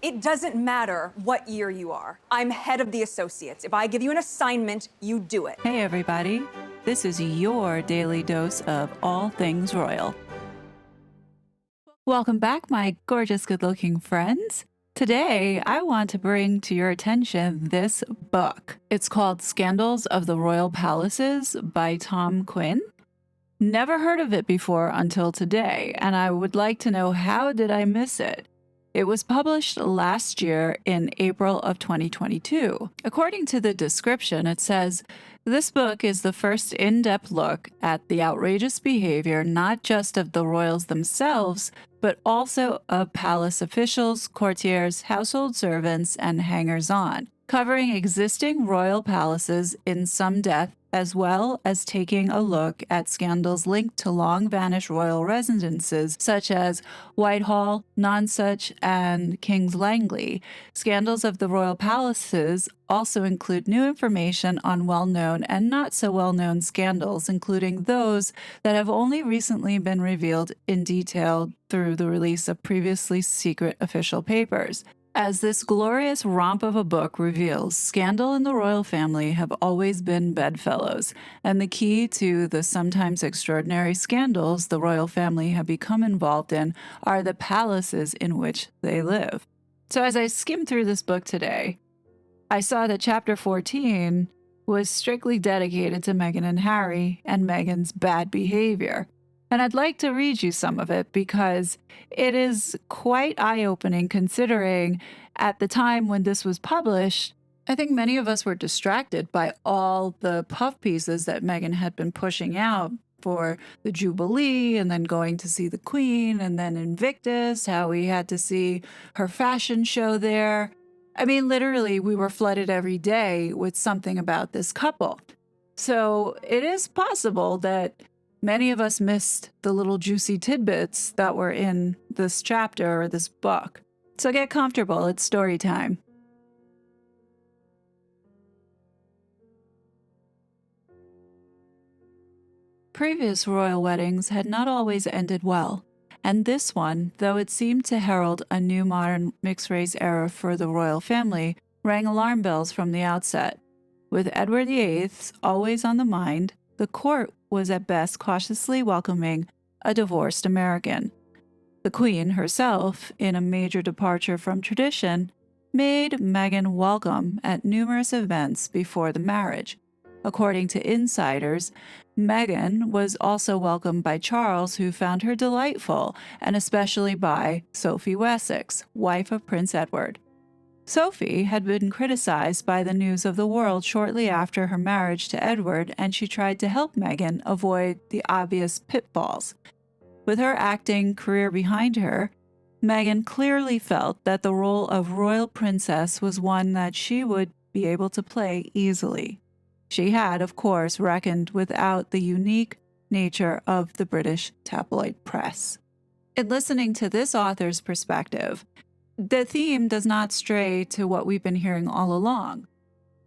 It doesn't matter what year you are. I'm head of the associates. If I give you an assignment, you do it. Hey, everybody. This is your daily dose of all things royal. Welcome back, my gorgeous, good looking friends. Today, I want to bring to your attention this book. It's called Scandals of the Royal Palaces by Tom Quinn. Never heard of it before until today, and I would like to know, how did I miss it? It was published last year in April of 2022. According to the description, it says, this book is the first in-depth look at the outrageous behavior not just of the royals themselves, but also of palace officials, courtiers, household servants, and hangers-on, covering existing royal palaces in some depth, as well as taking a look at scandals linked to long-vanished royal residences such as Whitehall, Nonsuch, and King's Langley. Scandals of the royal palaces also include new information on well-known and not so well-known scandals, including those that have only recently been revealed in detail through the release of previously secret official papers. As this glorious romp of a book reveals, scandal and the royal family have always been bedfellows, and the key to the sometimes extraordinary scandals the royal family have become involved in are the palaces in which they live. So as I skimmed through this book today, I saw that chapter 14 was strictly dedicated to Meghan and Harry and Meghan's bad behavior. And I'd like to read you some of it because it is quite eye-opening, considering at the time when this was published, I think many of us were distracted by all the puff pieces that Meghan had been pushing out for the Jubilee, and then going to see the Queen, and then Invictus, how we had to see her fashion show there. I mean, literally, we were flooded every day with something about this couple. So it is possible that many of us missed the little juicy tidbits that were in this chapter or this book. So get comfortable, it's story time. Previous royal weddings had not always ended well, and this one, though it seemed to herald a new modern mixed-race era for the royal family, rang alarm bells from the outset. With Edward VIII's always on the mind, the court was at best cautiously welcoming a divorced American. The Queen herself, in a major departure from tradition, made Meghan welcome at numerous events before the marriage. According to insiders, Meghan was also welcomed by Charles, who found her delightful, and especially by Sophie Wessex, wife of Prince Edward. Sophie had been criticized by the news of the world shortly after her marriage to Edward, and she tried to help Meghan avoid the obvious pitfalls. With her acting career behind her, Meghan clearly felt that the role of royal princess was one that she would be able to play easily. She had, of course, reckoned without the unique nature of the British tabloid press. In listening to this author's perspective, the theme does not stray to what we've been hearing all along.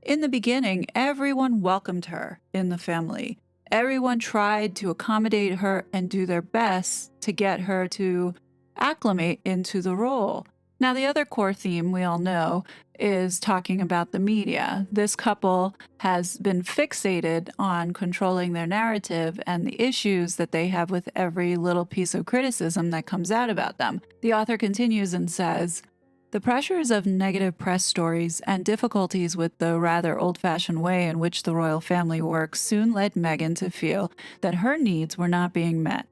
In the beginning, everyone welcomed her in the family. Everyone tried to accommodate her and do their best to get her to acclimate into the role. Now, the other core theme we all know is talking about the media. This couple has been fixated on controlling their narrative and the issues that they have with every little piece of criticism that comes out about them. The author continues and says, the pressures of negative press stories and difficulties with the rather old-fashioned way in which the royal family works soon led Meghan to feel that her needs were not being met.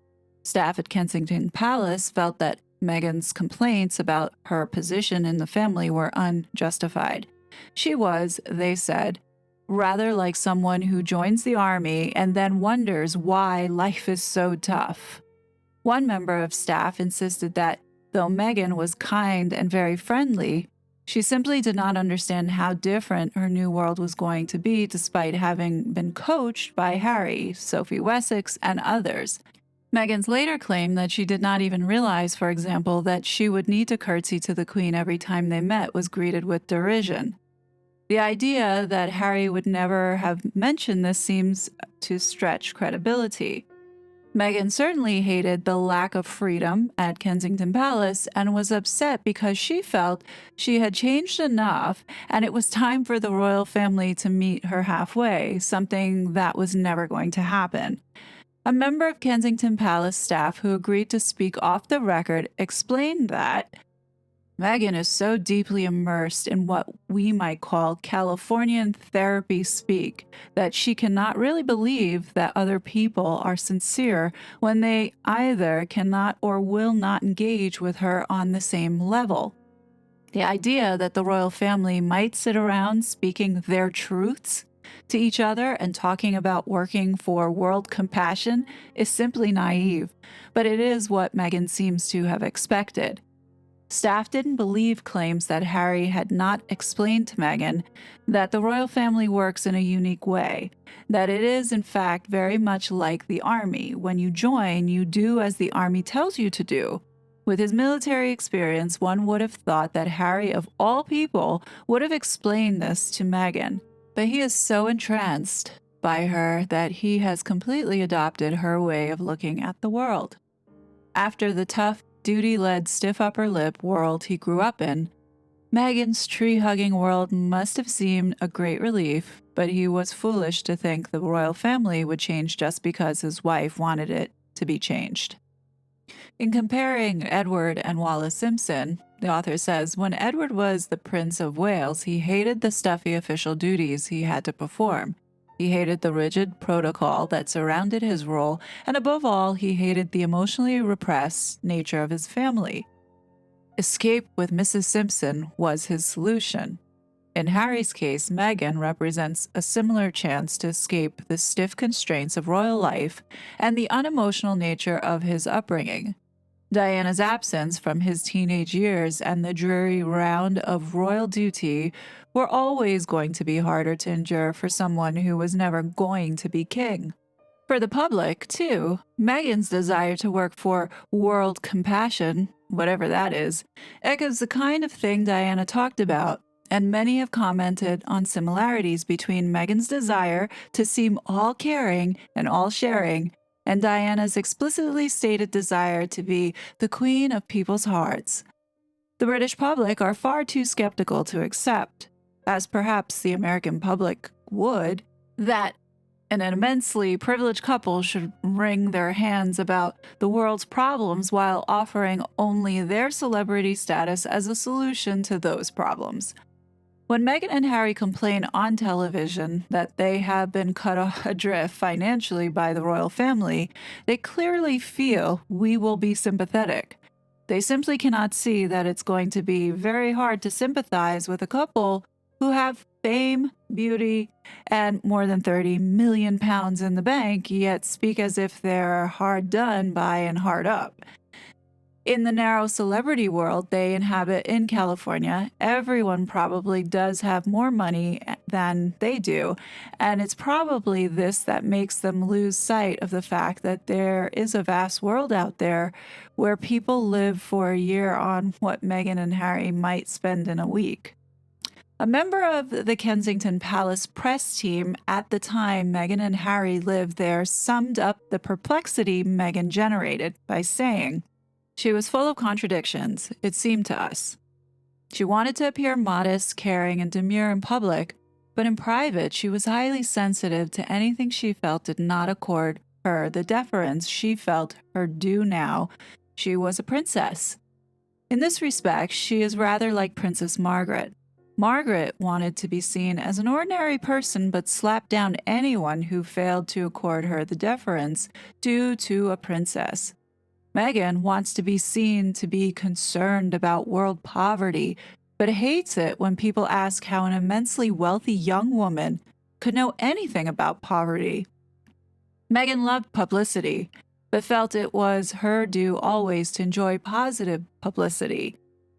Staff at Kensington Palace felt that Meghan's complaints about her position in the family were unjustified. She was, they said, rather like someone who joins the army and then wonders why life is so tough. One member of staff insisted that, though Meghan was kind and very friendly, she simply did not understand how different her new world was going to be, despite having been coached by Harry, Sophie Wessex, and others. Meghan's later claimed that she did not even realize, for example, that she would need to curtsy to the Queen every time they met was greeted with derision. The idea that Harry would never have mentioned this seems to stretch credibility. Meghan certainly hated the lack of freedom at Kensington Palace and was upset because she felt she had changed enough and it was time for the royal family to meet her halfway, something that was never going to happen. A member of Kensington Palace staff who agreed to speak off the record explained that Meghan is so deeply immersed in what we might call Californian therapy speak that she cannot really believe that other people are sincere when they either cannot or will not engage with her on the same level. The idea that the royal family might sit around speaking their truths to each other and talking about working for world compassion is simply naive, but it is what Meghan seems to have expected. Staff didn't believe claims that Harry had not explained to Meghan that the royal family works in a unique way, that it is, in fact, very much like the army. When you join, you do as the army tells you to do. With his military experience, one would have thought that Harry, of all people, would have explained this to Meghan. But he is so entranced by her that he has completely adopted her way of looking at the world. After the tough, duty-led, stiff upper lip world he grew up in, Meghan's tree-hugging world must have seemed a great relief, but he was foolish to think the royal family would change just because his wife wanted it to be changed. In comparing Edward and Wallis Simpson, the author says, when Edward was the Prince of Wales, he hated the stuffy official duties he had to perform. He hated the rigid protocol that surrounded his role, and above all, he hated the emotionally repressed nature of his family. Escape with Mrs. Simpson was his solution. In Harry's case, Meghan represents a similar chance to escape the stiff constraints of royal life and the unemotional nature of his upbringing. Diana's absence from his teenage years and the dreary round of royal duty were always going to be harder to endure for someone who was never going to be king. For the public, too, Meghan's desire to work for world compassion, whatever that is, echoes the kind of thing Diana talked about, and many have commented on similarities between Meghan's desire to seem all-caring and all-sharing and Diana's explicitly stated desire to be the queen of people's hearts. The British public are far too skeptical to accept, as perhaps the American public would, that an immensely privileged couple should wring their hands about the world's problems while offering only their celebrity status as a solution to those problems. When Meghan and Harry complain on television that they have been cut adrift financially by the royal family, they clearly feel we will be sympathetic. They simply cannot see that it's going to be very hard to sympathize with a couple who have fame, beauty, and more than 30 million pounds in the bank, yet speak as if they're hard done by and hard up. In the narrow celebrity world they inhabit in California, everyone probably does have more money than they do, and it's probably this that makes them lose sight of the fact that there is a vast world out there where people live for a year on what Meghan and Harry might spend in a week. A member of the Kensington Palace press team at the time Meghan and Harry lived there summed up the perplexity Meghan generated by saying, "She was full of contradictions, it seemed to us. She wanted to appear modest, caring, and demure in public, but in private she was highly sensitive to anything she felt did not accord her the deference she felt her due now she was a princess. In this respect, she is rather like Princess Margaret. Margaret wanted to be seen as an ordinary person but slapped down anyone who failed to accord her the deference due to a princess. Meghan wants to be seen to be concerned about world poverty, but hates it when people ask how an immensely wealthy young woman could know anything about poverty. Meghan loved publicity, but felt it was her due always to enjoy positive publicity.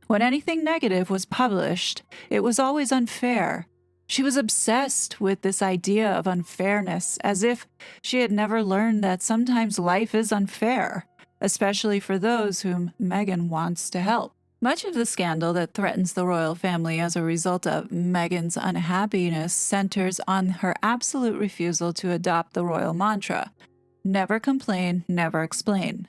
When anything negative was published, it was always unfair. She was obsessed with this idea of unfairness, as if she had never learned that sometimes life is unfair, especially for those whom Meghan wants to help. Much of the scandal that threatens the royal family as a result of Meghan's unhappiness centers on her absolute refusal to adopt the royal mantra. never complain, never explain.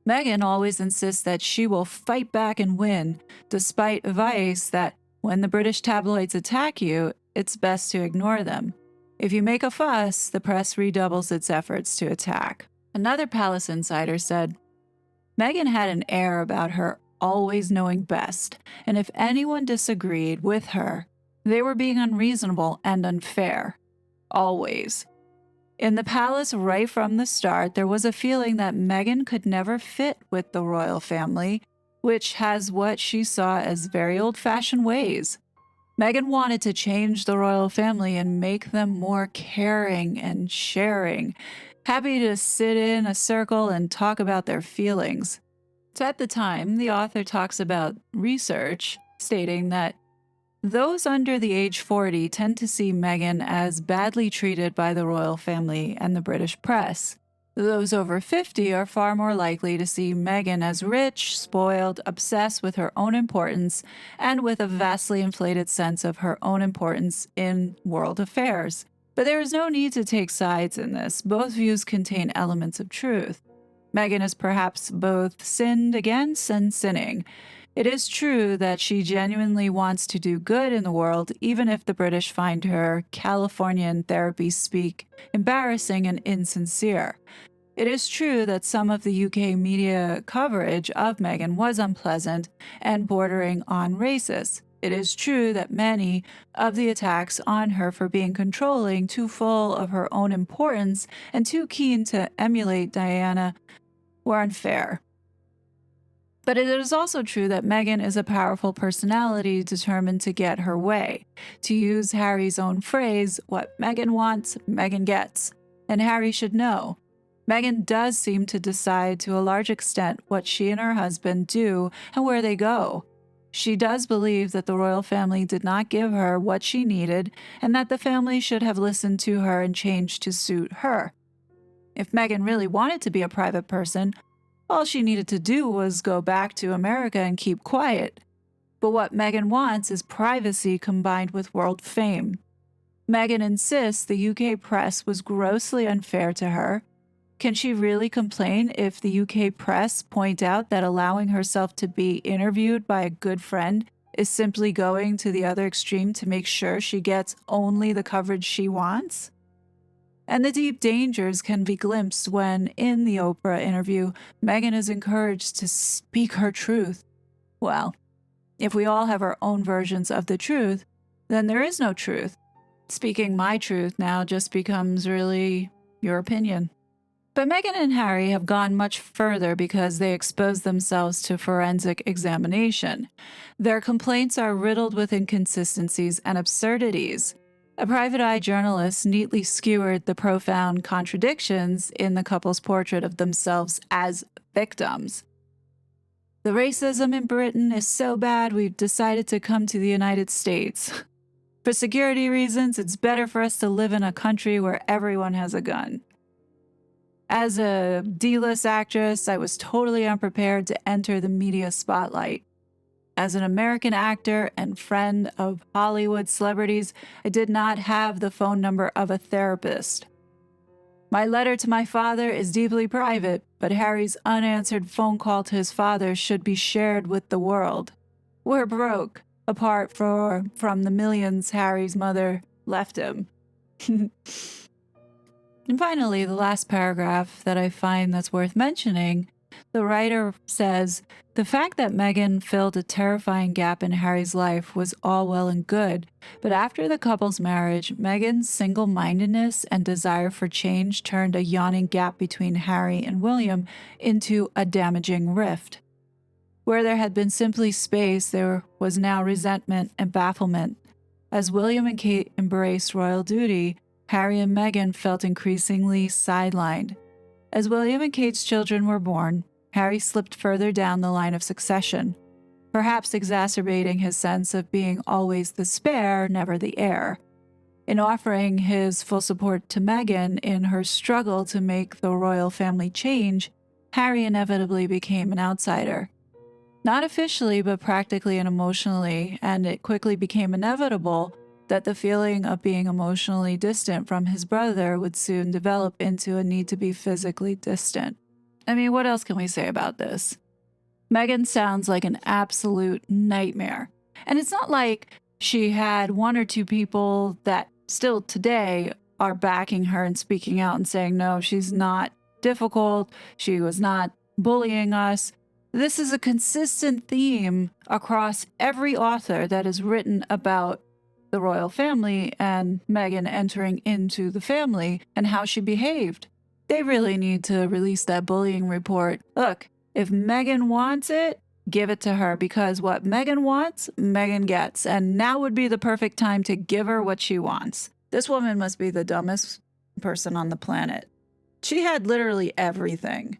Meghan always insists that she will fight back and win, despite advice that when the British tabloids attack you, it's best to ignore them. If you make a fuss, the press redoubles its efforts to attack. Another palace insider said, Meghan had an air about her always knowing best, and if anyone disagreed with her, they were being unreasonable and unfair. Always. In the palace right from the start, there was a feeling that Meghan could never fit with the royal family, which has what she saw as very old-fashioned ways. Meghan wanted to change the royal family and make them more caring and sharing, happy to sit in a circle and talk about their feelings. So at the time, the author talks about research, stating that those under the age 40 tend to see Meghan as badly treated by the royal family and the British press. Those over 50 are far more likely to see Meghan as rich, spoiled, obsessed with her own importance, and with a vastly inflated sense of her own importance in world affairs. But there is no need to take sides in this. Both views contain elements of truth. Meghan is perhaps both sinned against and sinning. It is true that she genuinely wants to do good in the world, even if the British find her Californian therapy speak embarrassing and insincere. It is true that some of the UK media coverage of Meghan was unpleasant and bordering on racist. It is true that many of the attacks on her for being controlling, too full of her own importance, and too keen to emulate Diana were unfair. But it is also true that Meghan is a powerful personality determined to get her way. To use Harry's own phrase, what Meghan wants, Meghan gets. And Harry should know. Meghan does seem to decide to a large extent what she and her husband do and where they go. She does believe that the royal family did not give her what she needed and that the family should have listened to her and changed to suit her. If Meghan really wanted to be a private person, all she needed to do was go back to America and keep quiet. But what Meghan wants is privacy combined with world fame. Meghan insists the UK press was grossly unfair to her. Can she really complain if the UK press point out that allowing herself to be interviewed by a good friend is simply going to the other extreme to make sure she gets only the coverage she wants? And the deep dangers can be glimpsed when, in the Oprah interview, Meghan is encouraged to speak her truth. Well, if we all have our own versions of the truth, then there is no truth. Speaking my truth now just becomes really your opinion. But Meghan and Harry have gone much further because they expose themselves to forensic examination. Their complaints are riddled with inconsistencies and absurdities. A private eye journalist neatly skewered the profound contradictions in the couple's portrait of themselves as victims. The racism in Britain is so bad we've decided to come to the United States. For security reasons, it's better for us to live in a country where everyone has a gun. As a D-list actress, I was totally unprepared to enter the media spotlight. As an American actor and friend of Hollywood celebrities, I did not have the phone number of a therapist. My letter to my father is deeply private, but Harry's unanswered phone call to his father should be shared with the world. We're broke, apart from the millions Harry's mother left him. And finally, the last paragraph that I find that's worth mentioning, the writer says, the fact that Meghan filled a terrifying gap in Harry's life was all well and good, but after the couple's marriage, Meghan's single-mindedness and desire for change turned a yawning gap between Harry and William into a damaging rift. Where there had been simply space, there was now resentment and bafflement. As William and Kate embraced royal duty, Harry and Meghan felt increasingly sidelined. As William and Kate's children were born, Harry slipped further down the line of succession, perhaps exacerbating his sense of being always the spare, never the heir. In offering his full support to Meghan in her struggle to make the royal family change, Harry inevitably became an outsider. Not officially, but practically and emotionally, and it quickly became inevitable that the feeling of being emotionally distant from his brother would soon develop into a need to be physically distant. I mean, what else can we say about this? Meghan sounds like an absolute nightmare. And it's not like she had one or two people that still today are backing her and speaking out and saying, no, she's not difficult. She was not bullying us. This is a consistent theme across every author that has written about the royal family and Meghan entering into the family and how she behaved. They really need to release that bullying report. Look, if Meghan wants it, give it to her, because what Meghan wants, Meghan gets. And now would be the perfect time to give her what she wants. This woman must be the dumbest person on the planet. She had literally everything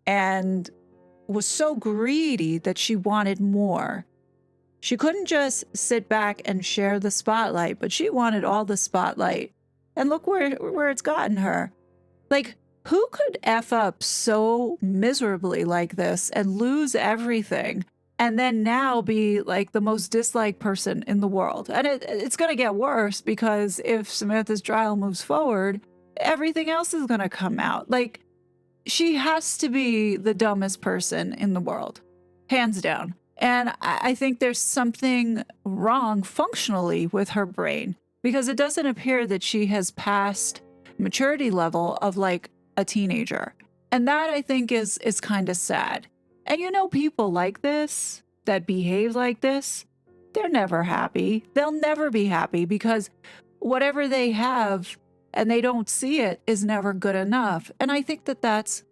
and was so greedy that she wanted more. She couldn't just sit back and share the spotlight, but she wanted all the spotlight. And look where it's gotten her. Like, who could F up so miserably like this and lose everything and then now be like the most disliked person in the world? And it's going to get worse, because if Samantha's trial moves forward, everything else is going to come out. Like, she has to be the dumbest person in the world, hands down. And I think there's something wrong functionally with her brain, because it doesn't appear that she has passed maturity level of like a teenager. And that, I think, is kind of sad. And you know, people like this, that behave like this, they're never happy. They'll never be happy, because whatever they have and they don't see it is never good enough. And I think that that's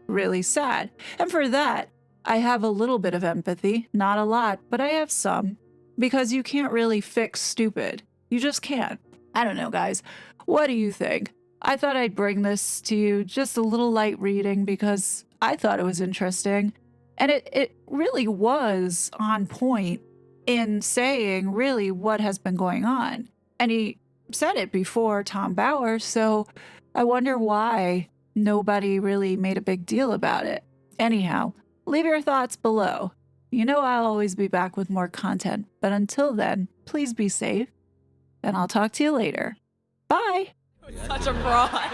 really sad. And for that, I have a little bit of empathy, not a lot, but I have some, because you can't really fix stupid. You just can't. I don't know, guys. What do you think? I thought I'd bring this to you, just a little light reading, because I thought it was interesting. And it really was on point in saying really what has been going on. And he said it before Tom Bauer, so I wonder why nobody really made a big deal about it. Anyhow, leave your thoughts below. You know I'll always be back with more content, but until then, please be safe, and I'll talk to you later. Bye! Such a fraud.